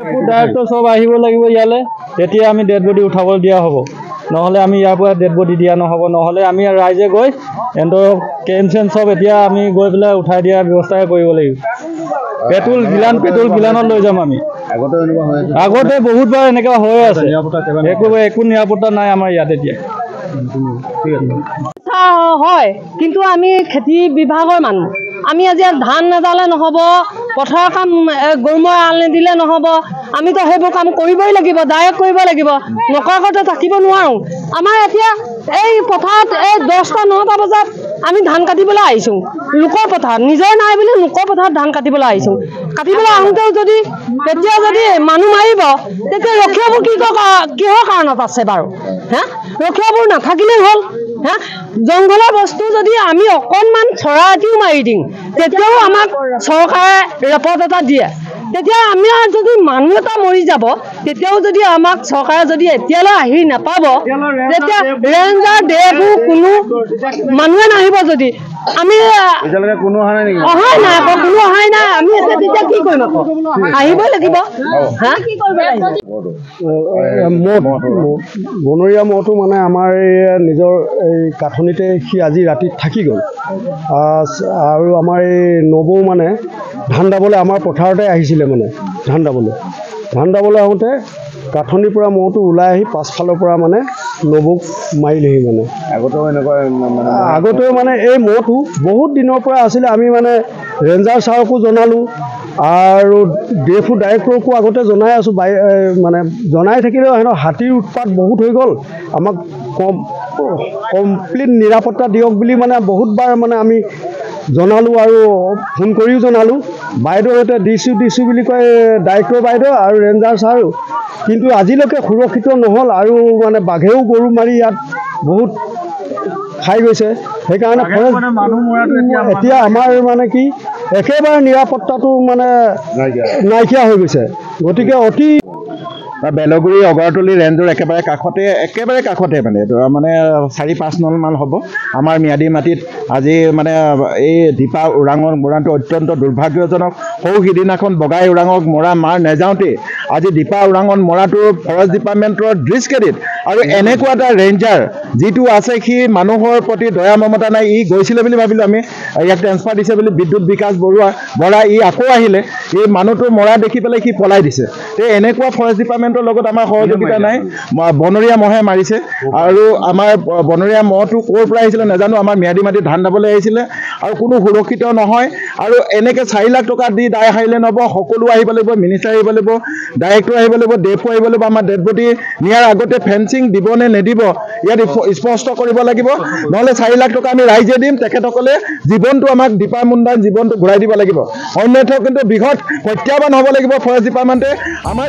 Director চব আহিব লাগিব ইয়ালৈ, তেতিয়া আমি ডেড বডি উঠাবলৈ দিয়া হ'ব। নহ'লে আমি ইয়াৰ পৰা ডেড বডি দিয়া নহ'ব। নহ'লে আমি ৰাইজে গৈ সিহঁতৰ কেন চব এতিয়া আমি গৈ পেলাই উঠাই দিয়াৰ ব্যৱস্থাই কৰিব লাগিব। পেট্ৰল গিলানত লৈ যাম আমি। আগতে বহুতবাৰ এনেকুৱা হৈ আছে, একো নিৰাপত্তা নাই আমাৰ ইয়াত এতিয়া। হয়, কিন্তু আমি খেতি বিভাগৰ মানুহ, আমি আজি ধান নেদালে নহ'ব, পথাৰৰ কাম গৰুমৈ আল নিদিলে নহ'ব। আমিতো সেইবোৰ কাম কৰিবই লাগিব, ডাইৰেক্ট কৰিব লাগিব, নকৰাকৈতো থাকিব নোৱাৰোঁ। আমাৰ এতিয়া এই পথাৰত এই 10টা 9টা বজাত আমি ধান কাটিবলৈ আহিছোঁ, লোকৰ পথাৰত, নিজৰ নাই বুলি লোকৰ পথাৰত ধান কাটিবলৈ আহিছোঁ। কাটিবলৈ আহোঁতেও যদি তেতিয়া যদি মানুহ মাৰিব, তেতিয়া ৰখীয়াবোৰ কিহৰ কাৰণত আছে বাৰু? ৰখীয়াবোৰ নাথাকিলেই হ'ল। জংঘলৰ বস্তু যদি আমি অকণমান চৰাইটিও মাৰি দিওঁ, তেতিয়াও আমাক চৰকাৰে ৰেপৰ্ট এটা দিয়ে। তেতিয়া আমাৰ যদি মানুহ এটা মৰি যাব, তেতিয়াও যদি আমাক চৰকাৰে যদি এতিয়ালৈ আহি নাপাব, তেতিয়া ৰেঞ্জাৰ দেবোৰ কোনো মানুহে নাহিব। যদি আমি অহাই নাই আকৌ, কোনো অহাই নাই, আমি তেতিয়া কি কৰিম? আকৌ আহিবই লাগিব। কি কৰিব লাগিব? বনৰীয়া মহটো মানে আমাৰ নিজৰ এই কাঠনিতে সি আজি ৰাতি থাকি গ'ল। আৰু আমাৰ এই নবৌ মানে ধান দাবলৈ আমাৰ পথাৰতে আহিছিলে, মানে ধান দাবলৈ আহোঁতে কাঠনিৰ পৰা মহটো ওলাই আহি পাছফালৰ পৰা মানে নবৌক মাৰিলেহি। মানে আগতেও মানে এই মহটো বহুত দিনৰ পৰা আছিলে। আমি মানে ৰেঞ্জাৰ ছাৰকো জনালোঁ আৰু DFO ডাইৰেক্টৰকো আগতে জনাই আছোঁ। মানে জনাই থাকিলেও সিহঁতৰ হাতীৰ উৎপাত বহুত হৈ গ'ল। আমাক কমপ্লিট নিৰাপত্তা দিয়ক বুলি মানে বহুতবাৰ মানে আমি জনালোঁ আৰু ফোন কৰিও জনালোঁ। বাইদেউহঁতে দিছোঁ বুলি কয়, ডাইৰেক্টৰ বাইদেউ আৰু ৰেঞ্জাৰ ছাৰো, কিন্তু আজিলৈকে সুৰক্ষিত নহ'ল। আৰু মানে বাঘেও গৰু মাৰি ইয়াত বহুত খাই গৈছে। সেইকাৰণে এতিয়া আমাৰ মানে কি একেবাৰে নিৰাপত্তাটো মানে নাইকিয়া হৈ গৈছে। গতিকে অতি বেলগুৰি অগৰতলী ৰেঞ্জৰ একেবাৰে কাষতে মানে 4-5 নলমান হ'ব আমাৰ ম্যাদী মাটিত আজি মানে এই দীপা ওৰাঙৰ মৰাটো অত্যন্ত দুৰ্ভাগ্যজনক। সৌ সিদিনাখন বগাই ওৰাঙক মাৰ নেযাওঁতেই আজি দীপা ওৰাঙত মৰাটো ফৰেষ্ট ডিপাৰ্টমেণ্টৰ দৃষ্টিত। আৰু এনেকুৱা এটা ৰেঞ্জাৰ যিটো আছে, সি মানুহৰ প্ৰতি দয়া মমতা নাই। ই গৈছিলে বুলি ভাবিলোঁ আমি, ইয়াক ট্ৰেন্সফাৰ দিছে বুলি বিদ্যুৎ বিকাশ বৰা ই আকৌ আহিলে, এই মানুহটো মৰা দেখি পেলাই সি পলাই দিছে। এনেকুৱা ফৰেষ্ট ডিপাৰ্টমেণ্টৰ লগত আমাৰ সহযোগিতা নাই। বনৰীয়া মহে মাৰিছে আৰু আমাৰ বনৰীয়া মহটো ক'ৰ পৰা আহিছিলে নাজানো। আমাৰ ম্যাদী মাটিত ধান দাবলৈ আহিছিলে আৰু কোনো সুৰক্ষিত নহয়। আৰু এনেকৈ 4 লাখ টকা দি দায় সাৰিলে নহ'ব। সকলো আহিব লাগিব, মিনিষ্টাৰ আহিব লাগিব, ডাইৰেক্টৰ আহিব লাগিব, DFO আহিব লাগিব। আমাৰ ডেড বডি নিয়াৰ আগতে ফেঞ্চিং দিব নে নিদিব ইয়াত স্পষ্ট কৰিব লাগিব। নহ'লে 4 লাখ টকা আমি ৰাইজে দিম, তেখেতসকলে জীৱনটো আমাক দীপা মুণ্ডাৰ জীৱনটো ঘূৰাই দিব লাগিব। অন্যথা কিন্তু বৃহৎ প্ৰত্যাহ্বান হ'ব লাগিব ফৰেষ্ট ডিপাৰ্টমেণ্টে। আমাৰ